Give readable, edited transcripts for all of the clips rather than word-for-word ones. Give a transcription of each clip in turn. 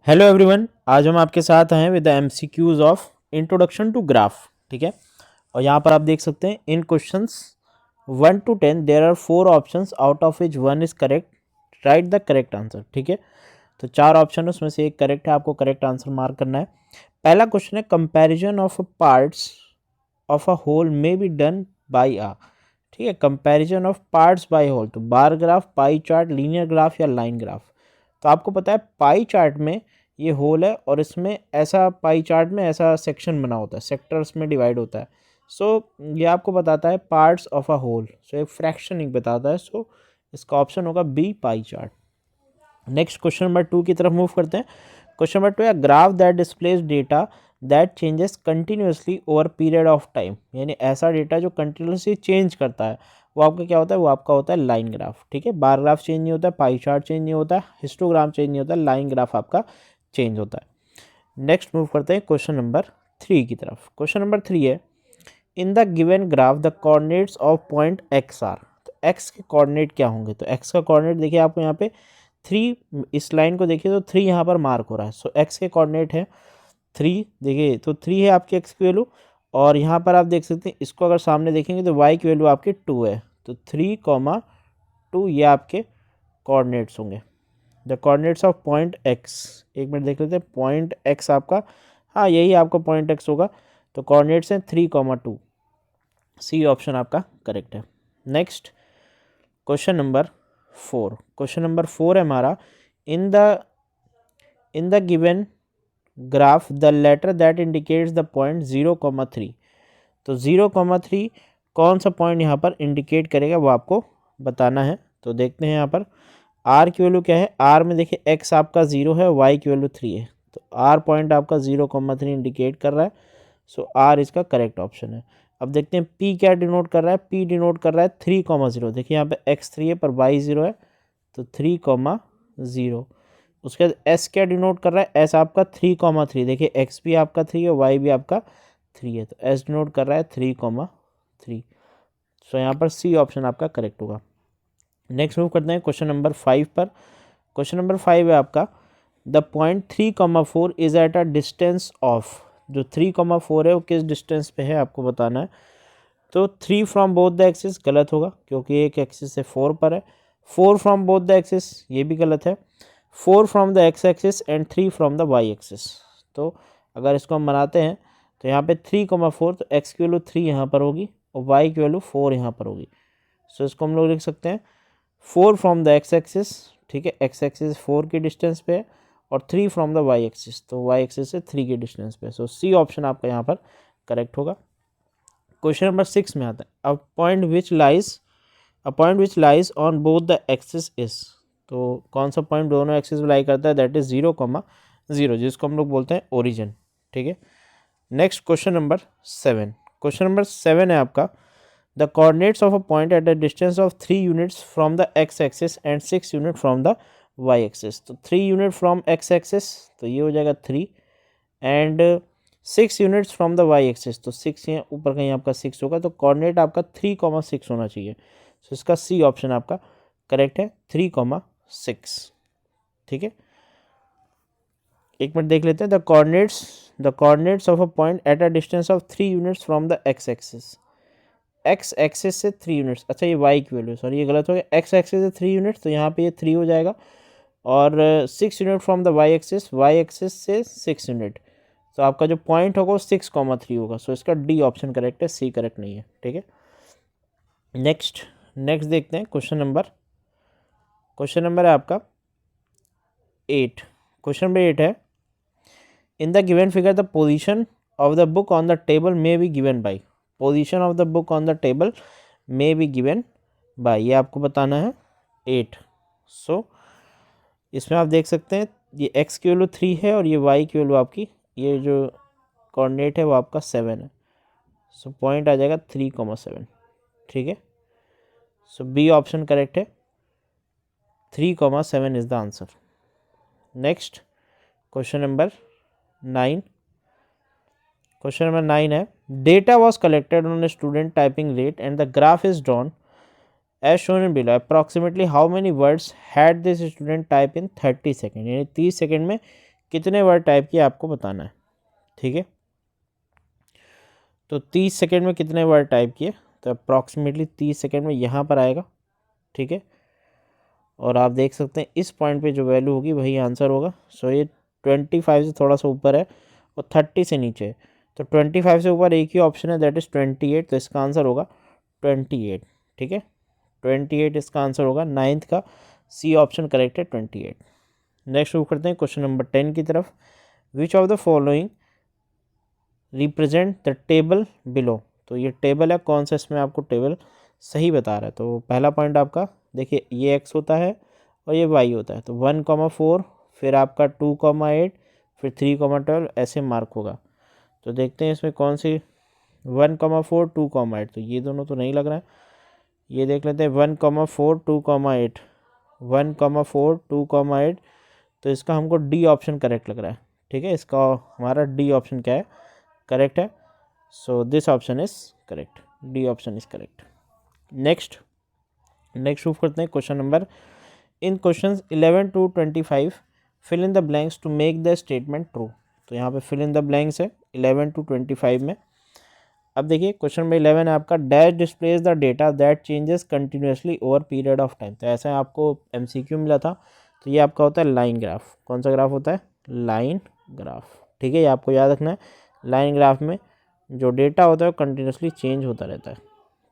Hello everyone, आज हम आपके साथ हैं with the MCQs of introduction to graph. ठीक है। और यहाँ पर आप देख सकते हैं in questions 1 to 10 there are 4 options out of which 1 is correct. Right the correct answer. ठीक है। तो 4 ऑप्शन है, उसमें से एक करेक्ट है, आपको करेक्ट आंसर मार्क करना है। पहला क्वेश्चन है comparison of parts of a whole may be done by आ। ठीक है। Comparison of parts by whole, तो bar graph, pie chart, linear graph या लाइन ग्राफ। तो आपको पता है पाई चार्ट में ये होल है और इसमें ऐसा पाई चार्ट में ऐसा सेक्शन बना होता है, सेक्टर्स में डिवाइड होता है। सो ये आपको बताता है parts of a whole. So एक फ्रैक्शन एक बताता है। सो इसका ऑप्शन होगा B, pie chart. Next question number 2 की तरफ मूव करते हैं। क्वेश्चन नंबर 2 है graph that displace data that changes continuously over period of time. यानी ऐसा डेटा जो कंटिन्यूसली चेंज करता है, वो आपका क्या होता है? वो आपका होता है लाइन ग्राफ। ठीक है। बार ग्राफ चेंज नहीं होता है, पाई चार्ट चेंज नहीं होता है, हिस्टोग्राम चेंज नहीं होता है, लाइन ग्राफ आपका चेंज होता है। नेक्स्ट मूव करते हैं क्वेश्चन नंबर 3 की तरफ। क्वेश्चन नंबर 3 है in the given graph the coordinates of point X are. तो एक्स के कोऑर्डिनेट क्या होंगे? तो एक्स का कोऑर्डिनेट देखिए आपको यहाँ पे 3, इस लाइन को देखिए तो 3 यहाँ पर मार्क हो रहा है। सो एक्स के कोऑर्डिनेट है 3। देखिए तो 3 है आपकी एक्स की वैल्यू, और यहाँ पर आप देख सकते हैं इसको अगर सामने देखेंगे तो वाई की वैल्यू आपकी 2 है। तो 3, 2 ये आपके कोऑर्डिनेट्स होंगे, the coordinates of point x. एक मिनट देख लेते हैं पॉइंट एक्स आपका, हाँ यही आपका पॉइंट एक्स होगा। तो कोऑर्डिनेट्स हैं 3, 2। सी ऑप्शन आपका करेक्ट है। Next question number 4। Question number 4 है हमारा in the given graph the letter that indicates the point 0, 3। तो 0, 3 कौन सा पॉइंट यहाँ पर इंडिकेट करेगा वो आपको बताना है। तो देखते हैं यहाँ पर आर की वैल्यू क्या है। आर में देखिए एक्स आपका 0 है, वाई की वैल्यू 3 है। तो आर पॉइंट आपका 0, 3 इंडिकेट कर रहा है। सो आर इसका करेक्ट ऑप्शन है। अब देखते हैं पी क्या डिनोट कर रहा है। पी डिनोट कर रहा है 3, 0। देखिए यहाँ पे एक्स 3 है पर वाई 0 है, तो 3, 0। उसके बाद एस क्या डिनोट कर रहा है। एस आपका 3, 3। देखिए एक्स भी आपका 3 है, वाई भी आपका 3 है, तो एस डिनोट कर रहा है 3, 3। सो यहाँ पर सी ऑप्शन आपका करेक्ट होगा। नेक्स्ट मूव करते हैं क्वेश्चन नंबर 5 पर। क्वेश्चन नंबर 5 है आपका the point 3, 4 is eight a distance of. जो 3, 4 है वो किस डिस्टेंस पे है आपको बताना है। तो 3 फ्रॉम बोथ द एक्सिस गलत होगा, क्योंकि एक एक्सिस से 4 पर है। 4 फ्रॉम बोथ द एक्सिस ये भी गलत है। 4 from the x axis and 3 from the y axis. तो अगर इसको हम बनाते हैं तो यहाँ पे 3, 4, तो एक्स की वैल्यू 3 यहाँ पर होगी और वाई की वैल्यू 4 यहाँ पर होगी। सो इसको हम लोग लिख सकते हैं 4 फ्रॉम द एक्स एक्सिस। ठीक है, एक्स एक्सिस 4 की डिस्टेंस पे है, और 3 फ्रॉम द वाई एक्सिस, तो वाई एक्सिस से 3 की डिस्टेंस पे। सो सी ऑप्शन आपका यहाँ पर करेक्ट होगा। क्वेश्चन नंबर 6 में आता है a point which lies on both the axis is. तो कौन सा पॉइंट दोनों एक्सिस में लाई करता है? दैट इज 0, 0, जिसको हम लोग बोलते हैं ओरिजिन। ठीक है। Next question number 7। Question number 7 है आपका the coordinates of a point at a distance of 3 units from the x axis and 6 unit from the y axis. तो 3 यूनिट फ्रॉम एक्स एक्सिस, तो ये हो जाएगा 3, and 6 units from the y axis, तो 6 यहाँ ऊपर कहीं आपका 6 होगा। तो कोऑर्डिनेट आपका 3, 6 होना चाहिए। तो इसका सी ऑप्शन आपका करेक्ट है, 3, 6। ठीक है। एक मिनट देख लेते हैं the coordinates of a point at a distance of 3 units from the x axis. X axis से 3 यूनिट्स, अच्छा ये वाई की वैल्यू, सॉरी ये गलत हो गया। एक्स एक्सिस से 3 यूनिट्स, तो यहाँ पे ये 3 हो जाएगा, और 6 unit from the y axis से 6 यूनिट, तो आपका जो पॉइंट होगा वो 6, 3 होगा। सो इसका डी ऑप्शन करेक्ट है, सी करेक्ट नहीं है। ठीक है। नेक्स्ट देखते हैं क्वेश्चन नंबर है आपका 8। क्वेश्चन नंबर 8 है in the given figure the position of the book on the table may be given by. Position of the book on the table may be given by, ये आपको बताना है 8। सो इसमें आप देख सकते हैं ये एक्स की वैल्यू 3 है और ये वाई की वैल्यू आपकी, ये जो कोऑर्डिनेट है वो आपका 7 है। सो पॉइंट आ जाएगा 3, 7। ठीक है। सो बी ऑप्शन करेक्ट है, 3, 7 is the answer. Next question number 9। Question number 9 है data was collected on a student typing rate and the graph is drawn as shown in below. Approximately how many words had this student type in 30 second. यानी 30 second में कितने word type किए आपको बताना है, ठीक है। तो 30 सेकेंड में कितने वर्ड टाइप किए, तो अप्रॉक्सीमेटली 30 सेकेंड में यहाँ पर आएगा, ठीक है। और आप देख सकते हैं इस पॉइंट पे जो वैल्यू होगी वही आंसर होगा। सो ये 25 से थोड़ा सा ऊपर है और 30 से नीचे है, तो 25 से ऊपर एक ही ऑप्शन है, दैट इज़ 28। तो इसका आंसर होगा 28, ठीक है। 28 इसका आंसर होगा, 9th का सी ऑप्शन करेक्ट है, 28। नेक्स्ट मूव करते हैं क्वेश्चन नंबर 10 की तरफ। Which of the following represent the table below. तो ये टेबल है, कौन सा इसमें आपको टेबल सही बता रहा है। तो पहला पॉइंट आपका देखिए, ये x होता है और ये y होता है, तो 1,4, फिर आपका 2,8, फिर 3,12 ऐसे मार्क होगा। तो देखते हैं इसमें कौन सी 1,4 2,8, तो ये दोनों तो नहीं लग रहा है। ये देख लेते हैं 1,4 2,8, 1,4 2,8, तो इसका हमको डी ऑप्शन करेक्ट लग रहा है, ठीक है। इसका हमारा डी ऑप्शन क्या है, करेक्ट है। So this option is correct, D option is correct. Next move करते हैं question number, in question 11 to 25 fill in the blanks to make the statement true. तो यहाँ पे फिल इन द ब्लैंक्स है 11 to 25 में। अब देखिए क्वेश्चन नंबर 11 है आपका, dash displays the data that changes continuously over period of time. तो ऐसा आपको MCQ मिला था, तो ये आपका होता है लाइन ग्राफ। कौन सा ग्राफ होता है, लाइन ग्राफ, ठीक है। ये आपको याद रखना है, लाइन ग्राफ में जो डेटा होता है वो कंटिन्यूसली चेंज होता रहता है,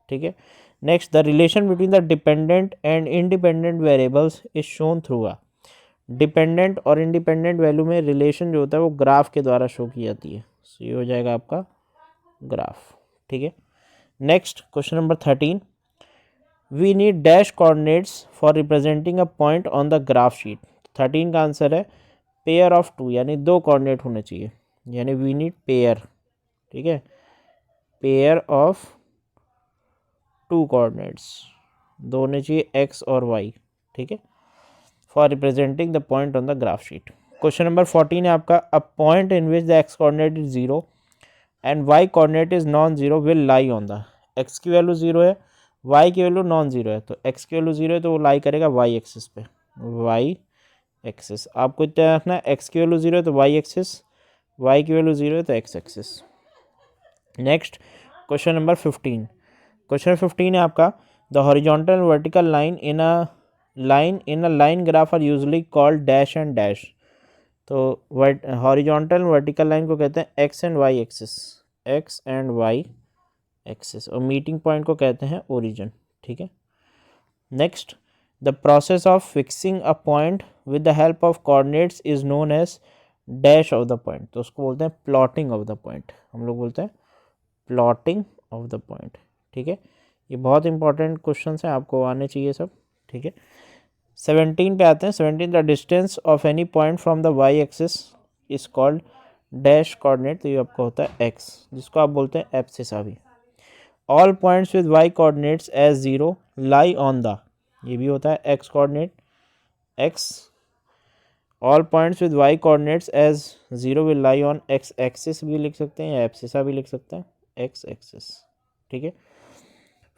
ठीक है। Next, the relation between the dependent and independent variables is shown through a. Dependent और इंडिपेंडेंट वैल्यू में रिलेशन जो होता है वो ग्राफ के द्वारा शो की जाती है। सो ये हो जाएगा आपका ग्राफ, ठीक है। Next question number 13, we need dash coordinates for representing a point on the graph sheet. 13 का आंसर है पेयर ऑफ 2, यानी 2 कोऑर्डिनेट होने चाहिए, यानी वी नीड पेयर, ठीक है, पेयर ऑफ 2 कोऑर्डिनेट्स, 2 होने चाहिए x और y, ठीक है, for representing the point on the graph sheet. Question number 14 है आपका, a point in which the x coordinate is 0 and y coordinate is non zero will lie on the. x की value 0 है, y की value non zero है, तो x की value 0 है तो वो लाई करेगा y एक्सिस पे, y एक्सिस। आपको इतना रखना है, x की वैल्यू 0 है तो y एक्सिस, y की वैल्यू 0 है तो x axis. Next question number 15, question 15 है आपका, the horizontal vertical line in a line graph are usually called dash and dash. तो हॉरिजॉन्टल वर्टिकल लाइन को कहते हैं x and y axis, x and y axis, और meeting point को कहते हैं ओरिजिन, ठीक है। Next, the process of fixing a point with the help of coordinates is known as dash of the point. तो उसको बोलते हैं प्लॉटिंग ऑफ द पॉइंट, हम लोग बोलते हैं प्लॉटिंग ऑफ द पॉइंट, ठीक है। ये बहुत इंपॉर्टेंट क्वेश्चन हैं, आपको आने चाहिए सब, ठीक है। 17 पे आते हैं, 17, the distance of any point from the y axis is called dash coordinate. तो ये आपको होता है x, जिसको आप बोलते हैं एब्सिस अभी। All points with y coordinates as 0 lie on the, ये भी होता है x coordinate, x। All points with y coordinates as 0 will lie on x axis भी लिख सकते हैं या एब्सिसा भी लिख सकते हैं, x एक्सिस, ठीक है।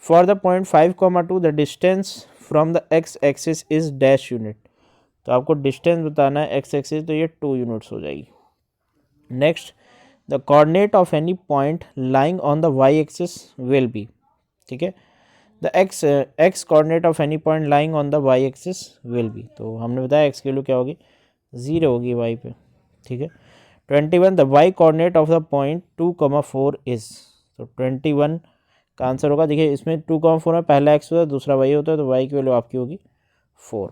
For the point 5,2 the distance from the x axis is dash unit. तो आपको डिस्टेंस बताना है x एक्सिस, तो ये 2 यूनिट्स हो जाएगी। Next, the coordinate of any point lying on the y axis will B, ठीक है, the x coordinate of any point lying on the y axis will B. तो हमने बताया x की वैल्यू क्या होगी, 0 होगी y पे, ठीक है। 21, the y coordinate of the point 2,4 is. तो 21 का आंसर होगा, देखिए इसमें 2,4 में पहला x होता है, दूसरा y होता है, तो y की वैल्यू आपकी होगी 4।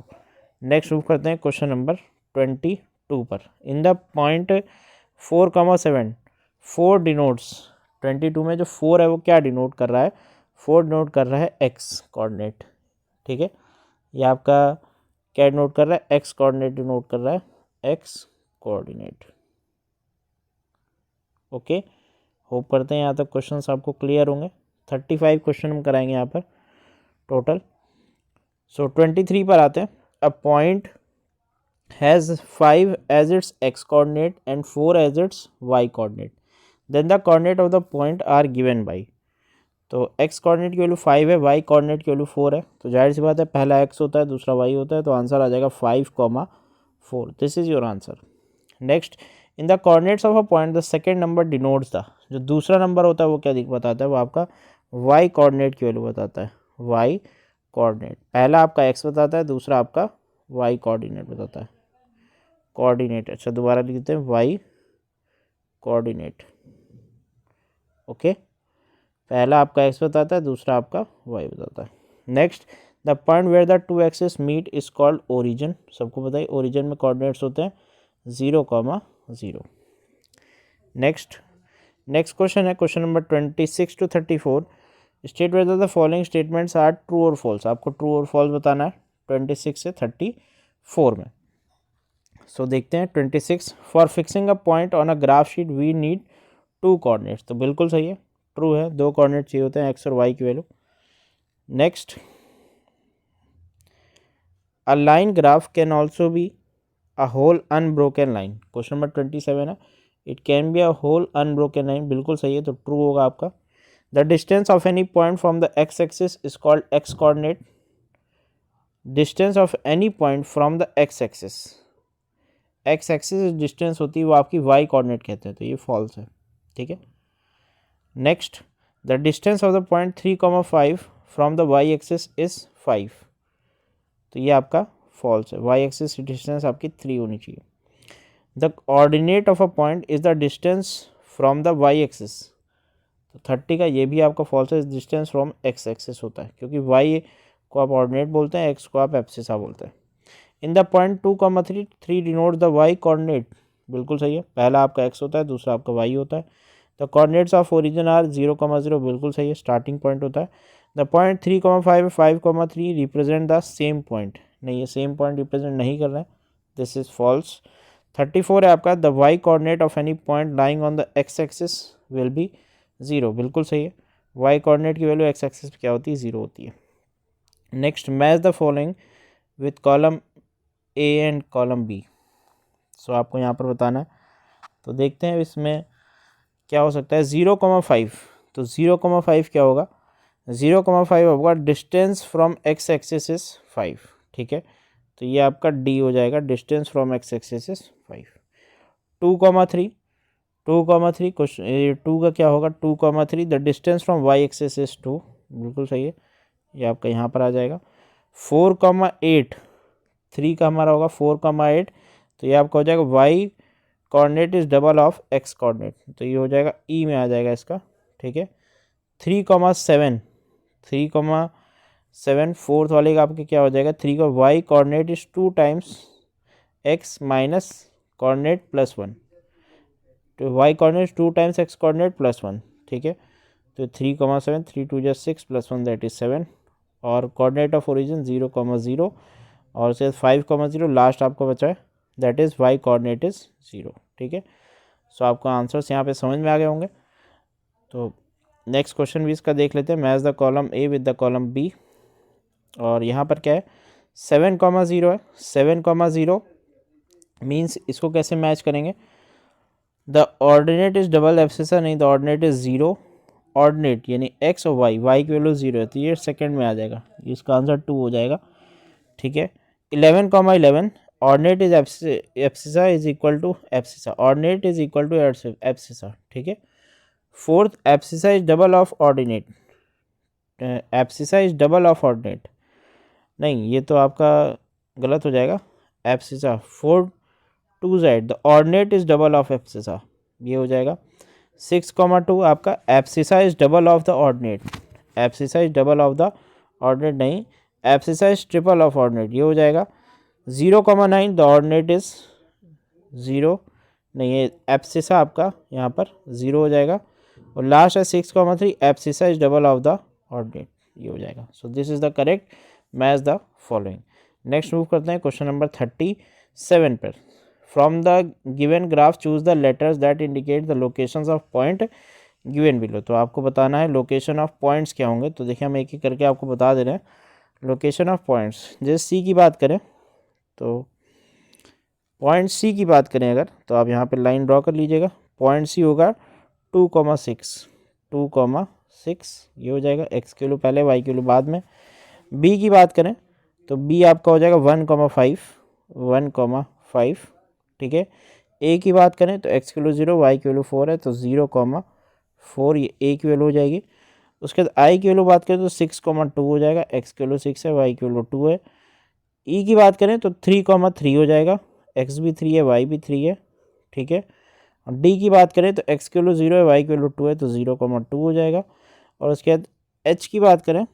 नेक्स्ट मूव करते हैं क्वेश्चन नंबर 22 पर, इन द पॉइंट 4,7 4 डिनोट्स, 22 में जो 4 है वो क्या डिनोट कर रहा है, 4 डिनोट कर रहा है x कोऑर्डिनेट, ठीक है। ये आपका क्या डिनोट कर रहा है, x कोऑर्डिनेट डिनोट कर रहा है, x कोऑर्डिनेट, ओके। होप करते हैं यहाँ तक क्वेश्चंस आपको क्लियर होंगे। 35 क्वेश्चन हम कराएंगे यहाँ पर टोटल। सो 23 पर आते हैं, a point has 5 as its x coordinate and 4 as its y coordinate, then the coordinate of the point are given by. तो x कोऑर्डिनेट की वैल्यू 5 है, y कोऑर्डिनेट की वैल्यू 4 है, तो जाहिर सी बात है पहला x होता है दूसरा y होता है, तो आंसर आ जाएगा 5,4। This is your answer. Next, in the coordinates of a point the second number denotes the, जो दूसरा नंबर होता है वो क्या बताता है, वो आपका वाई कोऑर्डिनेट की वैल्यू बताता है। वाई कोऑर्डिनेट, पहला आपका एक्स बताता है, दूसरा आपका वाई कोऑर्डिनेट बताता है। कोऑर्डिनेट, अच्छा दोबारा लिख देते हैं, वाई कोऑर्डिनेट। ओके, पहला आपका एक्स बताता है, दूसरा आपका वाई बताता है। Next, the point where the two axes meet is called origin. सबको पता है ओरिजिन में कोऑर्डिनेट्स होते हैं 0,0। नेक्स्ट क्वेश्चन है question number 26 to 34। State whether the following statements are true और फॉल्स। आपको ट्रू और फॉल्स बताना है 26 से 34 में। सो देखते हैं 26, for fixing a point on a graph sheet we need 2 coordinates. तो बिल्कुल सही है, ट्रू है, 2 कोऑर्डिनेट चाहिए होते हैं, एक्स और वाई की value. Next, a line graph can also be a whole unbroken line. Question number 27 है, it can be a whole unbroken line. बिल्कुल सही है, तो ट्रू होगा आपका। The distance of any point from the x axis is called x coordinate. Distance of any point from the x axis, x axis distance होती है वो आपकी वाई कोऑर्डिनेट कहते हैं, तो ये फॉल्स है। ठीक है। Next, the distance of the point 3,5 from the y axis is 5। तो ये आपका फॉल्स है, वाई एक्सिस डिस्टेंस आपकी 3 होनी चाहिए। The ordinate of a point is the distance from the y axis, तो 30 का ये भी आपका फॉल्स है, डिस्टेंस फ्रॉम एक्स एक्सिस होता है, क्योंकि वाई को आप ऑर्डिनेट बोलते हैं, एक्स को आप एब्सिसा बोलते हैं। In the point 2,3 3 denote the y coordinate. बिल्कुल सही है, पहला आपका एक्स होता है, दूसरा आपका वाई होता है। The coordinates of origin are 0,0। बिल्कुल सही है, स्टार्टिंग पॉइंट होता है। The point 3,5 5,3 represent the same point. नहीं, ये सेम पॉइंट रिप्रेजेंट नहीं कर रहे हैं, दिस इज फॉल्स। 34 है आपका, the y coordinate of any point lying on the x axis will be 0। बिल्कुल सही है, वाई कोऑर्डिनेट की वैल्यू एक्स एक्सिस पे क्या होती है, 0 होती है। Next, match the following with column A and column B. So आपको यहाँ पर बताना है, तो देखते हैं इसमें क्या हो सकता है। 0,5, तो 0,5 क्या होगा, 0,5 होगा distance from x axis is 5। ठीक है, तो ये आपका डी हो जाएगा, distance from x axis is 5। 2,3 question 2 का क्या होगा, 2,3 the distance from y axis is 2। बिल्कुल सही है, ये आपका यहाँ पर आ जाएगा। 4,8 3 का हमारा होगा 4,8, तो ये आपका हो जाएगा y coordinate is double of x coordinate, तो ये हो जाएगा ई में आ जाएगा इसका। ठीक है। 3,7 फोर्थ वाले का आपके क्या हो जाएगा, 3 का y coordinate is 2 times x minus coordinate plus 1, तो y coordinate 2 times x coordinate plus 1। ठीक है, तो 3,7 3 2 जा 6 प्लस 1 दैट इज 7, और कोऑर्डिनेट ऑफ ओरिजिन 0,0, और से 5,0 लास्ट आपको बचा है, that is why coordinate is 0। ठीक है, सो आपको आंसर्स यहाँ पे समझ में आ गए होंगे। तो नेक्स्ट क्वेश्चन भी इसका देख लेते हैं, match the column A with the column B. और यहाँ पर क्या है, 7,0 है, 7,0 मीन्स इसको कैसे मैच करेंगे, the ordinate is double abscissa, नहीं, द ऑर्डिनेट इज 0। ऑर्डिनेट यानी एक्स और वाई की वैल्यू 0 है, तो ये सेकंड में आ जाएगा, इसका आंसर 2 हो जाएगा। ठीक है। 11,11 ordinate is abscissa is equal to abscissa, ordinate is equal to abscissa. ठीक है। Fourth, abscissa is double of ordinate, abscissa is double of ordinate, नहीं ये तो आपका गलत हो जाएगा। Abscissa 4 2 z, the ordinate is double of abscissa, ये हो जाएगा। 6,2 आपका abscissa is double of the ordinate, abscissa is double of the ordinate, नहीं, abscissa is triple of ordinate, ये हो जाएगा। 0,9 द ऑर्डिनेट इज 0, नहीं, ये एब्सिसा आपका यहाँ पर 0 हो जाएगा। और लास्ट है 6,3 abscissa is double of the ordinate, ये हो जाएगा। So this is the correct match the following. Next move करते हैं क्वेश्चन नंबर 37 पर। From the given graph choose the letters that indicate the locations of point given below. तो आपको बताना है लोकेशन ऑफ पॉइंट्स क्या होंगे, तो देखिए हम एक एक करके आपको बता दे रहे हैं। लोकेशन ऑफ पॉइंट्स, जैसे सी की बात करें, तो पॉइंट सी की बात करें अगर, तो आप यहाँ पे लाइन ड्रॉ कर लीजिएगा। पॉइंट सी होगा 2,6, 2,6 ये हो जाएगा, एक्स के वैल्यू पहले वाई के वैल्यू बाद में। बी की बात करें तो बी आपका हो जाएगा 1,5, 1,5। ठीक है। ए की बात करें तो एक्स की वैल्यू 0, वाई की वैल्यू 4 है, तो 0,4 ये ए की वैल्यू हो जाएगी। उसके बाद आई की वैल्यू बात करें तो 6,2 हो जाएगा, एक्स की वैल्यू 6 है, वाई की वैल्यू 2 है। ई की बात करें तो 3,3 हो जाएगा, एक्स भी 3 है, वाई भी 3 है, ठीक है। और डी की बात करें तो एक्स की वैल्यू 0 है, वाई की वैल्यू 2 है, तो 0,2 हो जाएगा। और उसके बाद एच की बात करें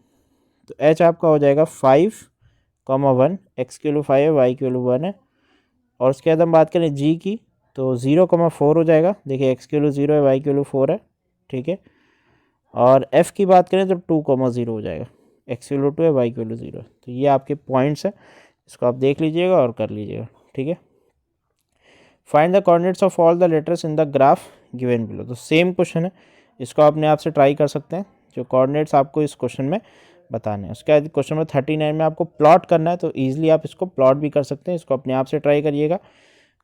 तो एच आपका हो जाएगा 5,1, एक्स की वैल्यू 5 है, वाई की वैल्यू 1 है। और उसके बाद हम बात करें जी की तो 0,4 हो जाएगा, देखिए एक्स की वैल्यू 0 है, वाई की वैल्यू 4 है, ठीक है। और एफ़ की बात करें तो 2,0 हो जाएगा, एक्स की वैल्यू 2 है, वाई की वैल्यू 0 है। तो ये आपके पॉइंट्स है, इसको आप देख लीजिएगा और कर लीजिएगा, ठीक है। Find the coordinates of all the letters in the graph given below. तो सेम क्वेश्चन है, इसको अपने आप से ट्राई कर सकते हैं, जो कोऑर्डिनेट्स आपको इस क्वेश्चन में बताने हैं। उसके बाद क्वेश्चन नंबर 39 में आपको प्लॉट करना है, तो ईजिली आप इसको प्लॉट भी कर सकते हैं, इसको अपने आप से ट्राई करिएगा।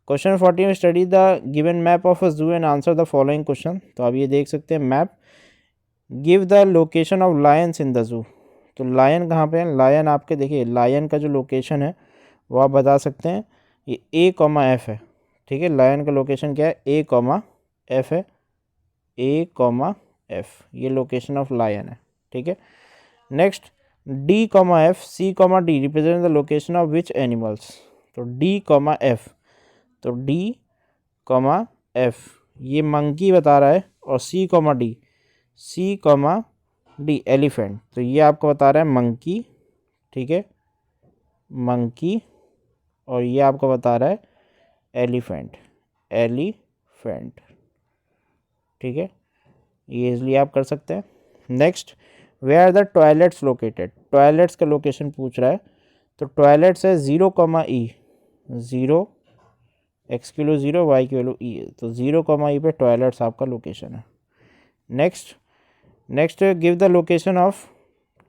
क्वेश्चन 40 में study the given map of a zoo and answer the following question. तो आप ये देख सकते हैं map, give the location of lions in the zoo. तो लायन कहाँ पे है, लायन आपके देखिए लायन का जो लोकेशन है वो आप बता सकते हैं, ये A, F है, ठीक है। लायन का लोकेशन क्या है, A, F है, A, F ये लोकेशन ऑफ लायन है, ठीक है। Next D, F, C, D represent the location of which animals. तो D, F, तो D, F ये मंकी बता रहा है, और C, D एलिफेंट, तो ये आपको बता रहा है मंकी, ठीक है, मंकी। और ये आपको बता रहा है एलिफेंट, ठीक है। ये इजली आप कर सकते हैं। Next, where are the toilets located. Toilets का लोकेशन पूछ रहा है, तो टॉयलेट्स है 0,E, 0, एक्स की वैल्यू 0, वाई की वैल्यू E है, तो 0,E पे टॉयलेट्स आपका लोकेशन है। Next give the location of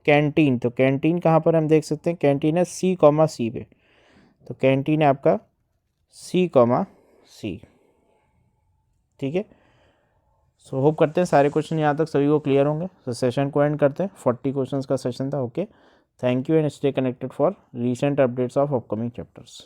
canteen. तो कैंटीन कहाँ पर हम देख सकते हैं, कैंटीन है C, पे, तो कैंटीन है आपका C, ठीक है। सो होप करते हैं सारे क्वेश्चन यहाँ तक सभी को क्लियर होंगे। तो सेशन को एंड करते हैं, 40 क्वेश्चंस का सेशन था। Okay, thank you and stay connected for recent updates of upcoming chapters.